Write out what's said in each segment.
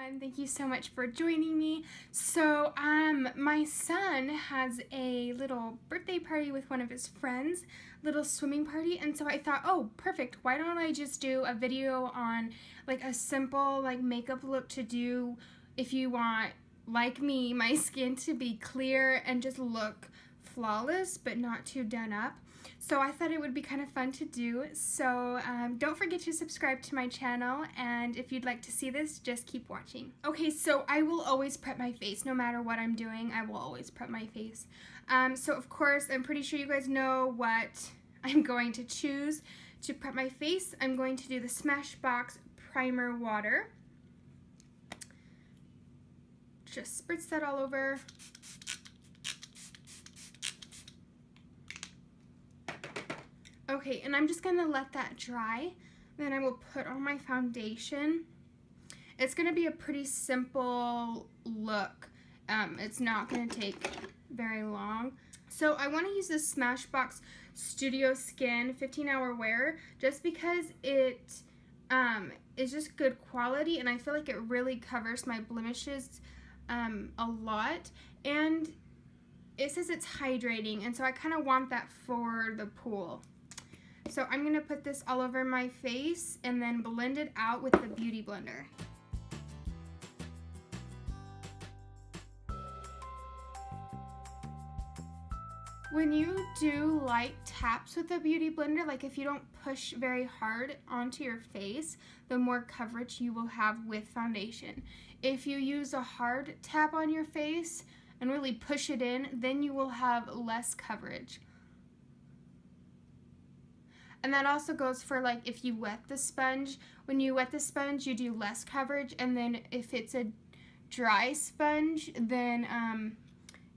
everyone, thank you so much for joining me. So my son has a little birthday party with one of his friends, little swimming party, and so I thought, oh perfect, why don't I just do a video on like a simple like makeup look to do if you want, like me, my skin to be clear and just look flawless but not too done up. So I thought it would be kind of fun to do. So don't forget to subscribe to my channel, and if you'd like to see this, just keep watching. Okay, so I will always prep my face. No matter what I'm doing, I will always prep my face. So of course, I'm pretty sure you guys know what I'm going to choose to prep my face. I'm going to do the Smashbox Primer Water. Just spritz that all over. Okay, and I'm just going to let that dry. Then I will put on my foundation. It's going to be a pretty simple look. It's not going to take very long. So I want to use this Smashbox Studio Skin 15-hour wear just because it is just good quality, and I feel like it really covers my blemishes a lot. And it says it's hydrating, and so I kind of want that for the pool. So I'm going to put this all over my face and then blend it out with the Beauty Blender. When you do light taps with the Beauty Blender, like if you don't push very hard onto your face, the more coverage you will have with foundation. If you use a hard tap on your face and really push it in, then you will have less coverage. And that also goes for like if you wet the sponge. When you wet the sponge, you do less coverage, and then if it's a dry sponge, then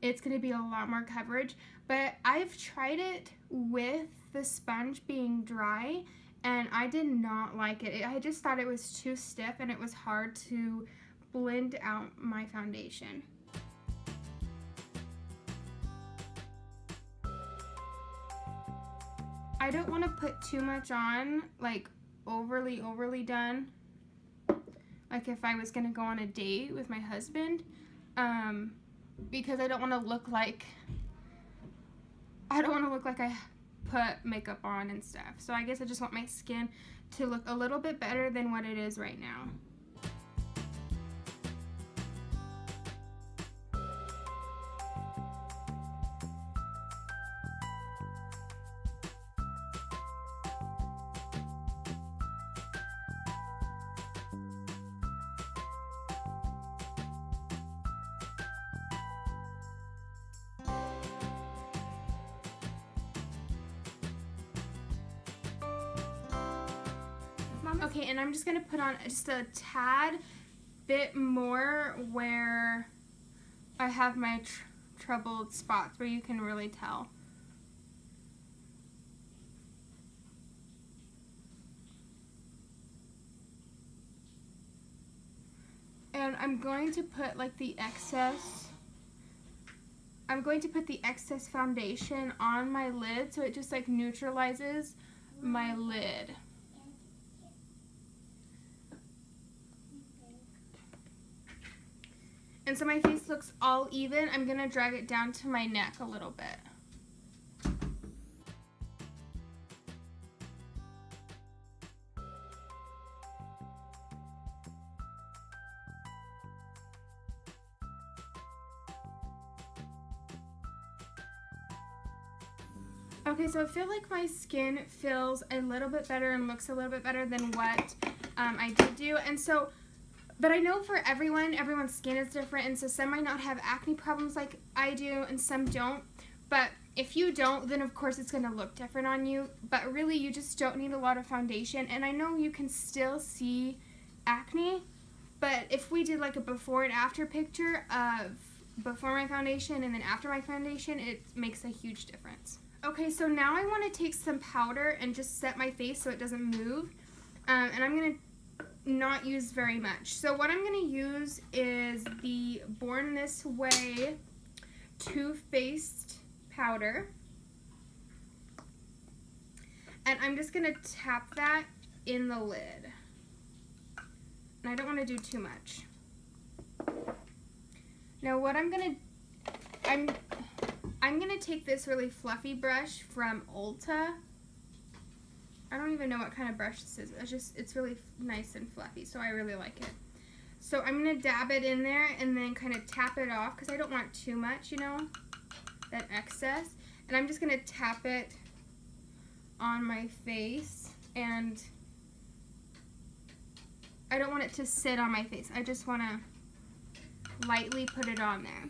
it's going to be a lot more coverage. But I've tried it with the sponge being dry, and I did not like it. I just thought it was too stiff, and it was hard to blend out my foundation. I don't want to put too much on, like overly done, like if I was going to go on a date with my husband, because I don't want to look like I put makeup on and stuff. So I guess I just want my skin to look a little bit better than what it is right now. Okay, and I'm just going to put on just a tad bit more where I have my troubled spots, where you can really tell. And I'm going to put like the excess, I'm going to put the excess foundation on my lid so it just like neutralizes my lid. And so my face looks all even. I'm going to drag it down to my neck a little bit. Okay, so I feel like my skin feels a little bit better and looks a little bit better than what I did do. And so, but I know for everyone's skin is different, and so some might not have acne problems like I do and some don't. But if you don't, then of course it's going to look different on you. But really, you just don't need a lot of foundation. And I know you can still see acne, but if we did like a before and after picture of before my foundation and then after my foundation, it makes a huge difference. Okay, so now I want to take some powder and just set my face so it doesn't move. And I'm going to not use very much. So what I'm going to use is the Born This Way Too Faced powder. And I'm just going to tap that in the lid. And I don't want to do too much. Now what I'm gonna take this really fluffy brush from Ulta. I don't even know what kind of brush this is. It's really nice and fluffy, so I really like it. So I'm gonna dab it in there and then kind of tap it off because I don't want too much, you know, that excess. And I'm just gonna tap it on my face, and I don't want it to sit on my face. I just wanna lightly put it on there.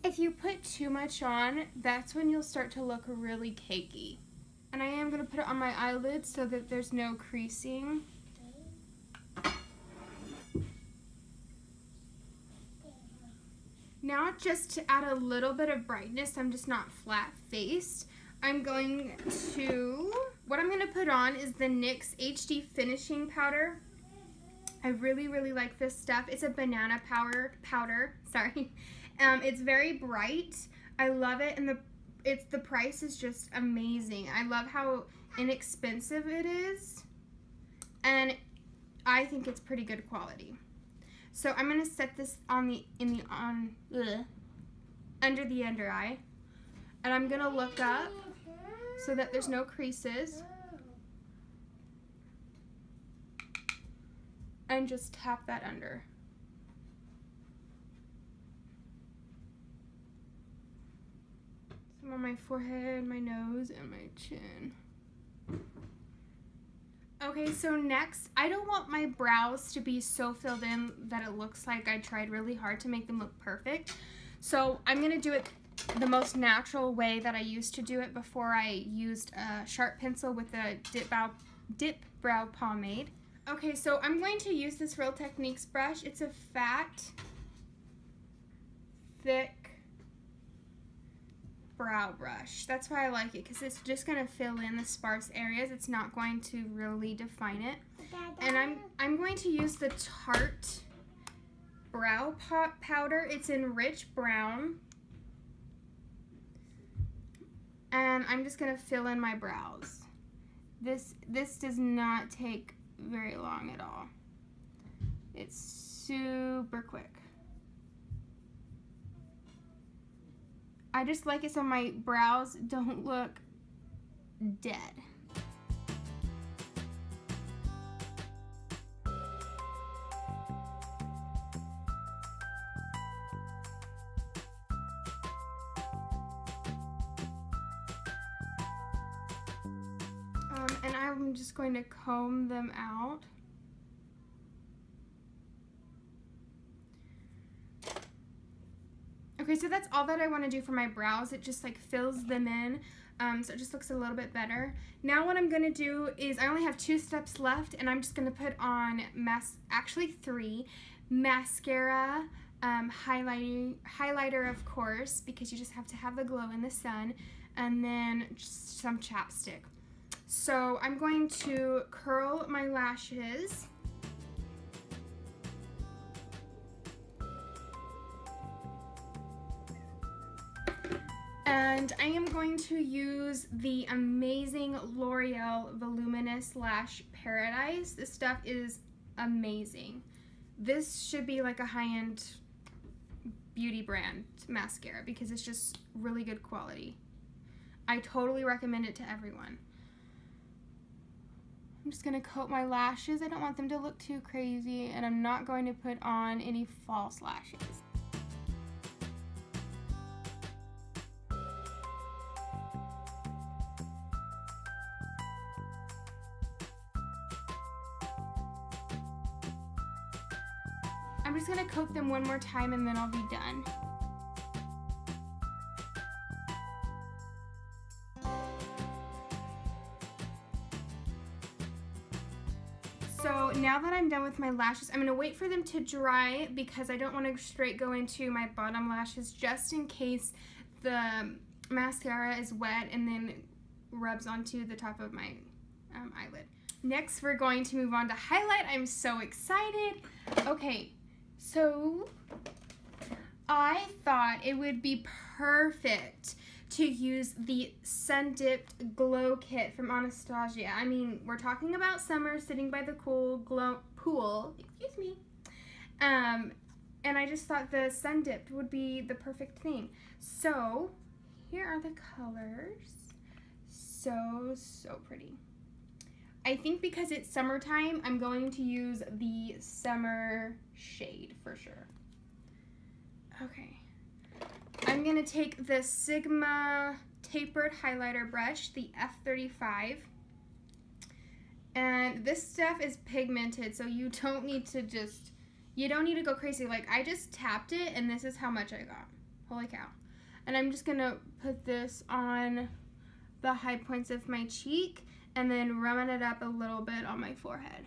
If you put too much on, that's when you'll start to look really cakey. And I am going to put it on my eyelids so that there's no creasing. Now, just to add a little bit of brightness, I'm just not flat-faced. What I'm going to put on is the NYX HD Finishing Powder. I really, really like this stuff. It's a banana powder, sorry. It's very bright. I love it, and the price is just amazing. I love how inexpensive it is, and I think it's pretty good quality. So I'm gonna set this under the under eye, and I'm gonna look up so that there's no creases, and just tap that under. Some on my forehead, my nose, and my chin. Okay, so next, I don't want my brows to be so filled in that it looks like I tried really hard to make them look perfect. So I'm gonna do it the most natural way that I used to do it before I used a sharp pencil with a dip brow pomade. Okay, so I'm going to use this Real Techniques brush. It's a fat, thick brow brush. That's why I like it, because it's just going to fill in the sparse areas. It's not going to really define it. And I'm going to use the Tarte brow powder. It's in rich brown. And I'm just going to fill in my brows. This does not take very long at all. It's super quick. I just like it so my brows don't look dead. And I'm just going to comb them out. Okay, so that's all that I want to do for my brows. It just like fills them in, so it just looks a little bit better. Now what I'm going to do is, I only have 2 steps left, and I'm just going to put on, actually 3, mascara, highlighter of course, because you just have to have the glow in the sun, and then just some chapstick. So I'm going to curl my lashes. And I am going to use the amazing L'Oreal Voluminous Lash Paradise. This stuff is amazing. This should be like a high-end beauty brand mascara because it's just really good quality. I totally recommend it to everyone. I'm just going to coat my lashes. I don't want them to look too crazy, and I'm not going to put on any false lashes. I'm just going to coat them one more time and then I'll be done. So now that I'm done with my lashes, I'm going to wait for them to dry because I don't want to straight go into my bottom lashes just in case the mascara is wet and then rubs onto the top of my eyelid. Next, we're going to move on to highlight. I'm so excited. Okay, So I thought it would be perfect to use the Sun Dipped Glow Kit from Anastasia. I mean, we're talking about summer, sitting by the cool pool, excuse me. And I just thought the Sun Dipped would be the perfect thing. So here are the colors. So pretty. I think because it's summertime, I'm going to use the summer shade for sure. Okay. I'm going to take the Sigma tapered highlighter brush, the F35. And this stuff is pigmented, so you don't need to go crazy. Like, I just tapped it, and this is how much I got. Holy cow. And I'm just going to put this on the high points of my cheek, and then run it up a little bit on my forehead.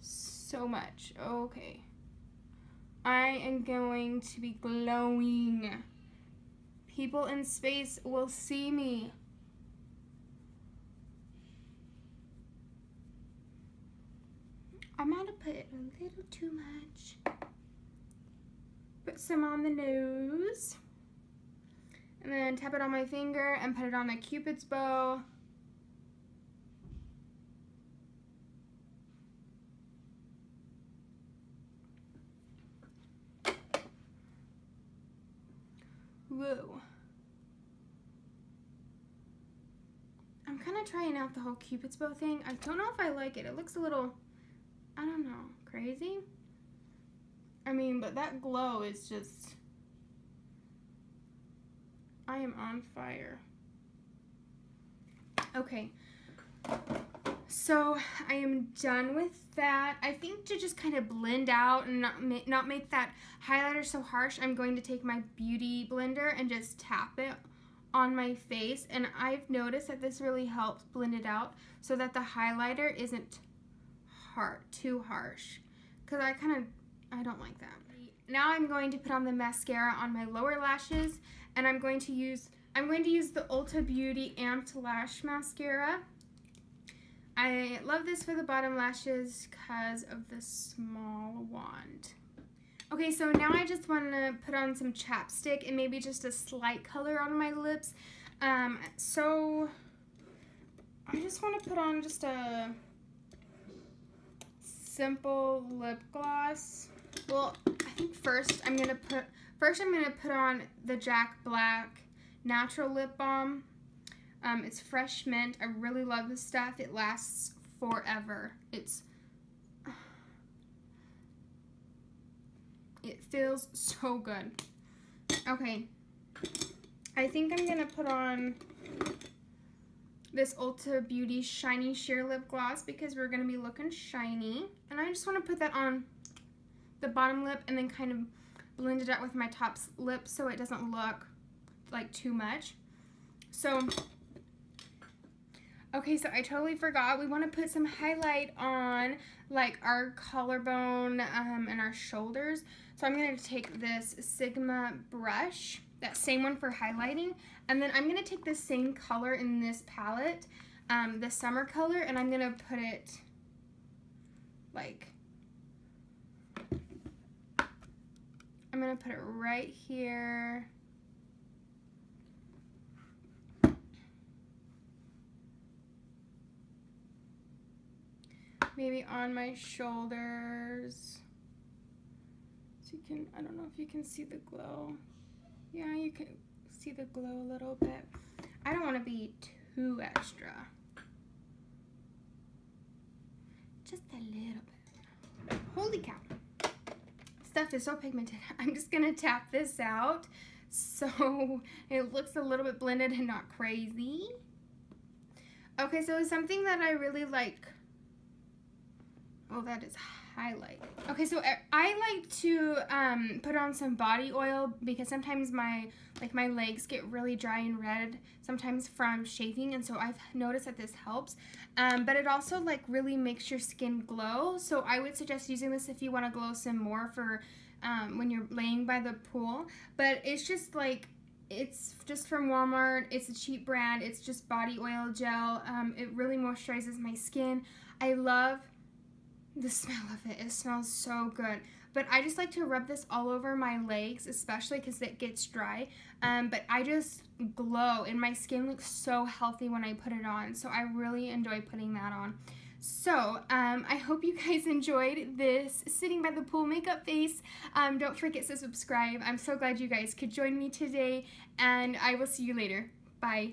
So much. Okay. I am going to be glowing. People in space will see me. I might have put a little too much. Put some on the nose. And then tap it on my finger and put it on a Cupid's bow. Whoa. I'm kind of trying out the whole Cupid's bow thing. I don't know if I like it. It looks a little, I don't know, crazy. I mean, but that glow is just, I am on fire. Okay. So I am done with that. I think to just kind of blend out and not make that highlighter so harsh, I'm going to take my beauty blender and just tap it on my face. And I've noticed that this really helps blend it out so that the highlighter isn't too harsh. Because I don't like that. Now I'm going to put on the mascara on my lower lashes, and I'm going to use the Ulta Beauty Amped Lash Mascara. I love this for the bottom lashes because of the small wand. Okay, so now I just want to put on some chapstick and maybe just a slight color on my lips. So I just want to put on just a simple lip gloss. Well, I think first I'm gonna put on the Jack Black Natural Lip Balm. It's fresh mint. I really love this stuff. It lasts forever. It feels so good. Okay, I think I'm gonna put on this Ulta Beauty Shiny Sheer Lip Gloss because we're gonna be looking shiny. And I just wanna put that on the bottom lip and then kind of blend it out with my top lip so it doesn't look like too much. So, okay, so I totally forgot. We want to put some highlight on like our collarbone and our shoulders. So I'm going to take this Sigma brush, that same one for highlighting, and then I'm going to take the same color in this palette, the summer color, and I'm going to put it like, I'm going to put it right here. Maybe on my shoulders. So you can, I don't know if you can see the glow. Yeah, you can see the glow a little bit. I don't want to be too extra. Just a little bit. Holy cow. Stuff is so pigmented. I'm just going to tap this out so it looks a little bit blended and not crazy. Okay, so something that I really like. Oh, that is highlight. Okay, so I like to put on some body oil because sometimes my legs get really dry and red sometimes from shaving, and so I've noticed that this helps. But it also like really makes your skin glow. So I would suggest using this if you want to glow some more for when you're laying by the pool. But it's just like It's just from Walmart. It's a cheap brand. It's just body oil gel. It really moisturizes my skin. I love the smell of it. It smells so good. But I just like to rub this all over my legs, especially because it gets dry. But I just glow, and my skin looks so healthy when I put it on. So I really enjoy putting that on. So, I hope you guys enjoyed this sitting by the pool makeup face. Don't forget to subscribe. I'm so glad you guys could join me today, and I will see you later. Bye.